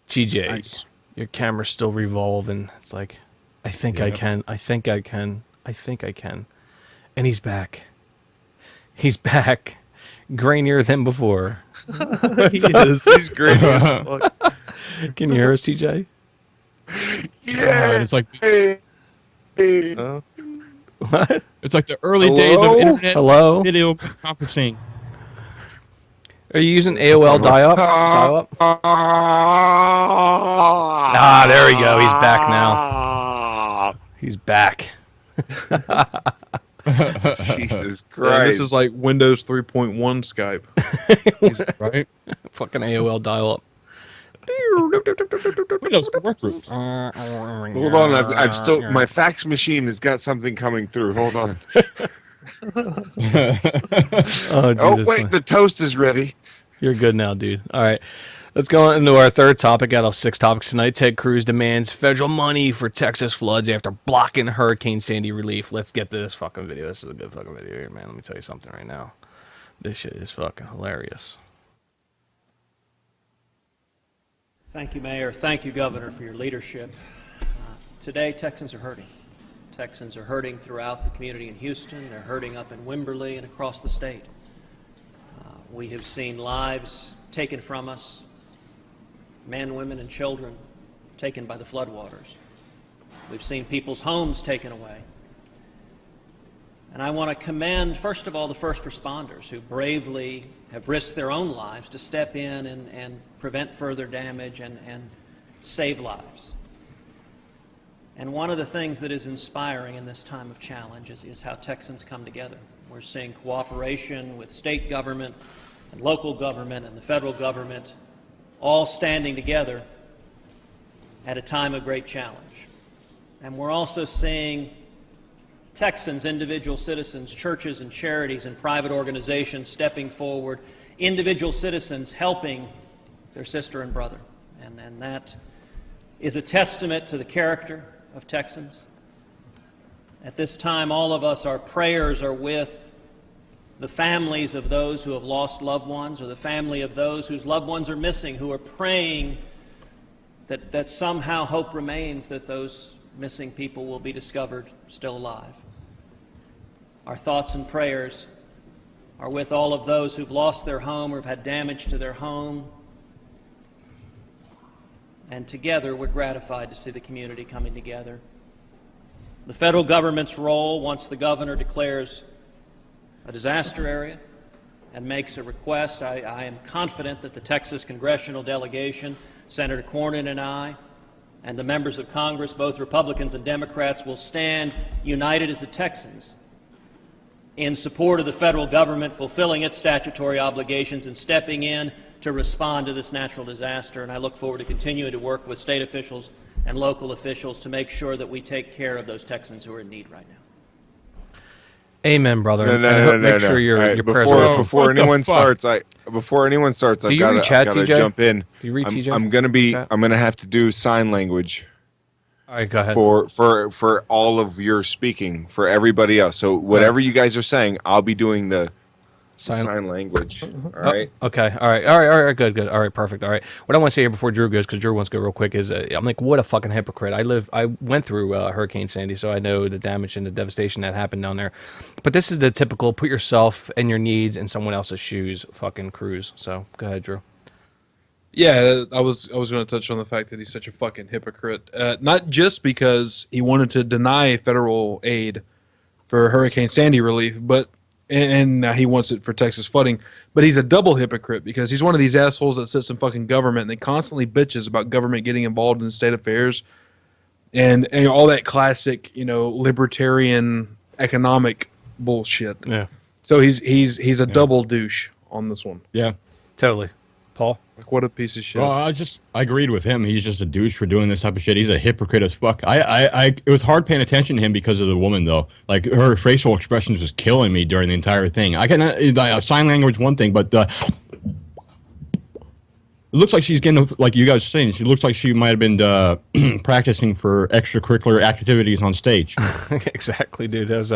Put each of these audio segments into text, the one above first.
TJ, Nice. your camera's still revolving. It's like, I think I can. I think I can. I think I can. And he's back. He's back. Grainier than before. He is. He's great as fuck. Can you hear us, TJ? Yeah. It's like What? it's like the early Hello? days of internet Hello? video conferencing. Are you using AOL dial-up? Ah, there we go. He's back now. He's back. Jesus Yeah, Christ. this is like Windows 3.1 Skype. Right? Fucking AOL dial-up. Windows for workgroups. Hold on, I've still my fax machine has got something coming through. Hold on. Oh, Oh Jesus. wait, the toast is ready. You're good now, dude. All right. Let's go into our third topic out of 6 topics tonight. Ted Cruz demands federal money for Texas floods after blocking Hurricane Sandy relief. Let's get to this fucking video. This is a good fucking video here, man. Let me tell you something right now. This shit is fucking hilarious. Thank you, Mayor. Thank you, Governor, for your leadership. Today, Texans are hurting. Texans are hurting throughout the community in Houston. They're hurting up in Wimberley and across the state. We have seen lives taken from us, men, women, and children taken by the floodwaters. We've seen people's homes taken away. And I want to commend, first of all, the first responders who bravely have risked their own lives to step in and prevent further damage and save lives. And one of the things that is inspiring in this time of challenge is how Texans come together. We're seeing cooperation with state government and local government and the federal government all standing together at a time of great challenge. And we're also seeing Texans, individual citizens, churches and charities and private organizations stepping forward, individual citizens helping their sister and brother. And that is a testament to the character of Texans. At this time, all of us, our prayers are with the families of those who have lost loved ones or the family of those whose loved ones are missing, who are praying that somehow hope remains that those missing people will be discovered still alive. Our thoughts and prayers are with all of those who've lost their home or have had damage to their home. And together, we're gratified to see the community coming together. The federal government's role, once the governor declares a disaster area and makes a request, I am confident that the Texas congressional delegation, Senator Cornyn and I, and the members of Congress, both Republicans and Democrats, will stand united as the Texans in support of the federal government fulfilling its statutory obligations and stepping in to respond to this natural disaster. And I look forward to continuing to work with state officials and local officials to make sure that we take care of those Texans who are in need right now. Amen, brother. No. Make sure your All right, prayers are before anyone starts, I've you got read chat, to TJ? jump in. Do you read TJ? I'm gonna Chat? I'm gonna have to do sign language All right, go ahead. for all of your speaking for everybody else. So whatever you guys are saying, I'll be doing the sign language. All right. Okay. All right. Good. All right. Perfect. All right. What I want to say here before Drew goes, because Drew wants to go real quick, is I'm like, what a fucking hypocrite. I went through Hurricane Sandy, so I know the damage and the devastation that happened down there. But this is the typical put yourself and your needs in someone else's shoes fucking Cruz. So go ahead, Drew. Yeah, I was going to touch on the fact that he's such a fucking hypocrite. Not just because he wanted to deny federal aid for Hurricane Sandy relief, but and now he wants it for Texas flooding. But he's a double hypocrite because he's one of these assholes that sits in fucking government and they constantly bitches about government getting involved in state affairs and all that classic, libertarian economic bullshit. Yeah. So he's a double douche on this one. Yeah. Totally. Paul? Like, what a piece of shit. Well, I agreed with him. He's just a douche for doing this type of shit. He's a hypocrite as fuck. It was hard paying attention to him because of the woman, though. Like, her facial expressions was killing me during the entire thing. I can sign language one thing, but it looks like she's getting, like you guys are saying, she looks like she might have been practicing for extracurricular activities on stage. Exactly, dude. That was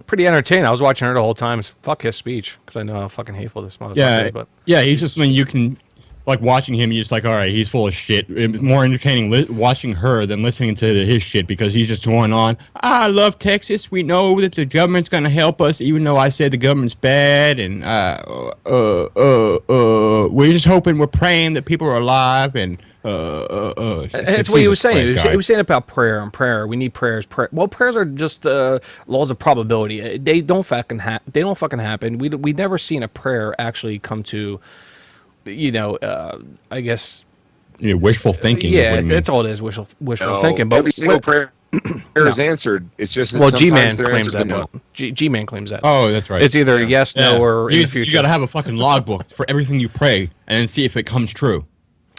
pretty entertaining. I was watching her the whole time. Fuck his speech, because I know how fucking hateful this motherfucker is. But Yeah, he's just, you can like watching him, you're just like, all right, he's full of shit. It's more entertaining watching her than listening to his shit because he's just going on. I love Texas. We know that the government's gonna help us, even though I said the government's bad, and we're just hoping, we're praying that people are alive, and That's what he was saying. He was saying about prayer and prayer. We need prayers. Well, prayers are just laws of probability. They don't fucking happen. We never seen a prayer actually come to, I guess. Wishful thinking. Yeah, that's all it is. Wishful thinking. But every single prayer is answered. It's just that G-Man sometimes claims that. no. G-Man claims that. Oh, that's right. It's either yes, no, or in the future. You got to have a fucking logbook for everything you pray and then see if it comes true.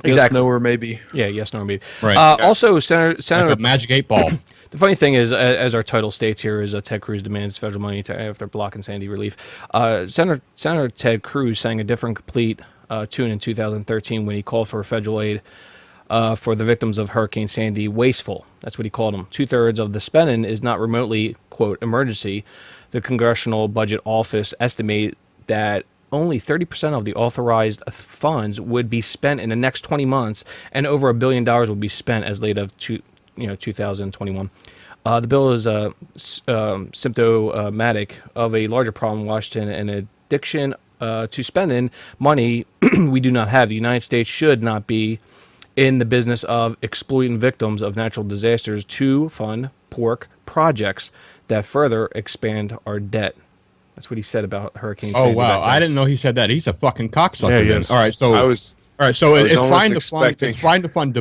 Yes, Exactly. no, or maybe. Yeah, yes, no, or maybe. Right. Also, Senator. Like a magic 8-ball. The funny thing is, as our title states here, is Ted Cruz demands federal money after blocking Sandy relief. Senator Ted Cruz sang a different complete tune in 2013 when he called for federal aid for the victims of Hurricane Sandy wasteful. That's what he called them. 2/3 of the spending is not remotely, quote, emergency. The Congressional Budget Office estimate that only 30% of the authorized funds would be spent in the next 20 months, and over $1 billion would be spent as late of 2021. The bill is symptomatic of a larger problem in Washington, an addiction to spending money we do not have. The United States should not be in the business of exploiting victims of natural disasters to fund pork projects that further expand our debt. That's what he said about Hurricane Sandy. Oh, wow. I didn't know he said that. He's a fucking cocksucker. Yeah, he then. is. All right, so it's fine to fund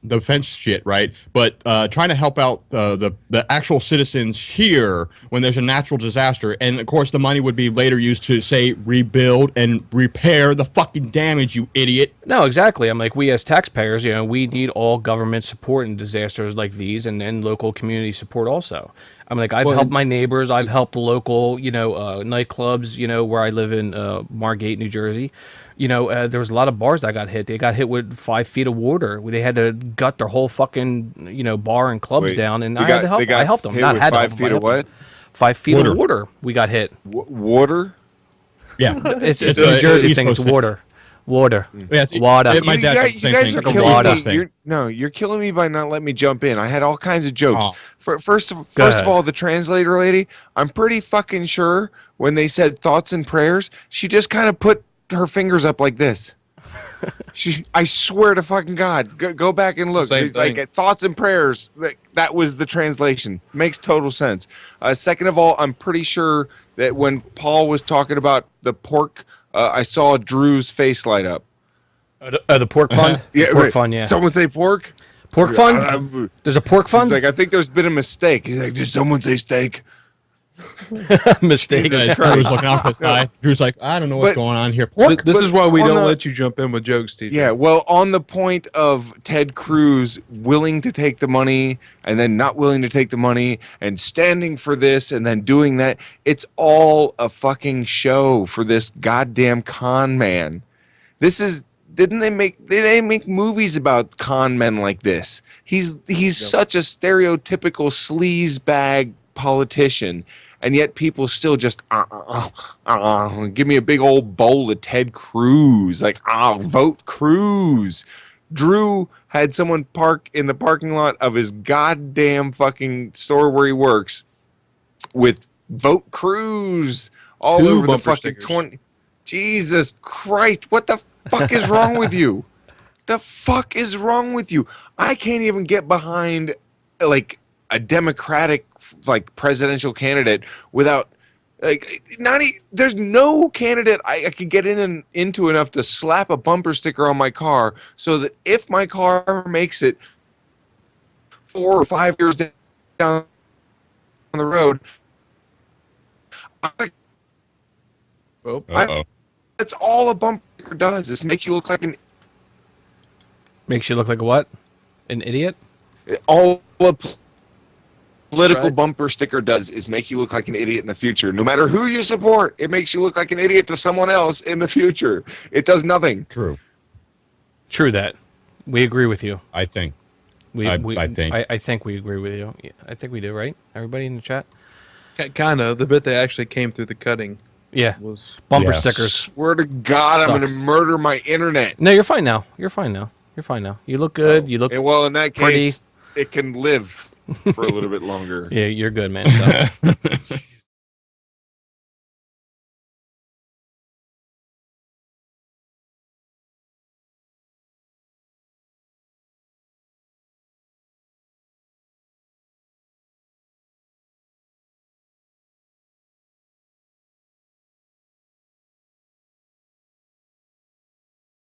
defense shit, right? But trying to help out the actual citizens here when there's a natural disaster, and of course the money would be later used to say rebuild and repair the fucking damage, you idiot. No, exactly. I'm like, we as taxpayers, we need all government support in disasters like these, and local community support also. I'm like, I've helped my neighbors. I've helped the local, nightclubs, where I live in Margate, New Jersey. There was a lot of bars that got hit. They got hit with 5 feet of water. They had to gut their whole fucking, bar and clubs down, and I had to help. I helped them. Not had 5 feet of what? 5 feet of water. We got hit. Water? Yeah, it's a New Jersey thing. It's water. Water. Yeah, water. My dad does the same thing. Are Like a killing water me. thing. You're killing me by not letting me jump in. I had all kinds of jokes. Oh. First of all, the translator lady, I'm pretty fucking sure when they said thoughts and prayers, she just kind of put her fingers up like this. I swear to fucking God, go back and look. Like thoughts and prayers. That was the translation. Makes total sense. Second of all, I'm pretty sure that when Paul was talking about the pork, I saw Drew's face light up. The pork fund? Yeah, pork fund, yeah. Someone say pork? Pork fund? There's a pork fund? He's like, I think there's been a mistake. He's like, did someone say steak? Mistake. Drew was looking off the side. Drew's like, I don't know what's going on here. Pork? This is why we don't let you jump in with jokes, TJ. Yeah, well, on the point of Ted Cruz willing to take the money and then not willing to take the money and standing for this and then doing that, it's all a fucking show for this goddamn con man. This is they make movies about con men like this. He's such a stereotypical sleazebag politician, and yet people still just give me a big old bowl of Ted Cruz. Like, vote Cruz. Drew had someone park in the parking lot of his goddamn fucking store where he works with vote Cruz all over the fucking 20. Jesus Christ, what the fuck is wrong with you? The fuck is wrong with you? I can't even get behind like a Democratic like presidential candidate without there's no candidate I could get into enough to slap a bumper sticker on my car so that if my car makes it 4 or 5 years down the road, that's all a bumper sticker does is make you look like Makes you look like a what? An idiot? all a political bumper sticker does is make you look like an idiot in the future. No matter who you support, it makes you look like an idiot to someone else in the future. It does nothing. True that. We agree with you. I think. I think we agree with you. I think we do, right? Everybody in the chat? Kind of. The bit that actually came through the cutting. Yeah. was Bumper Yes. stickers. Swear to God, Suck. I'm going to murder my internet. No, you're fine now. You're fine now. You're fine now. You look good. You look. And well, in that pretty. case, it can live for a little bit longer. Yeah, you're good, man. So.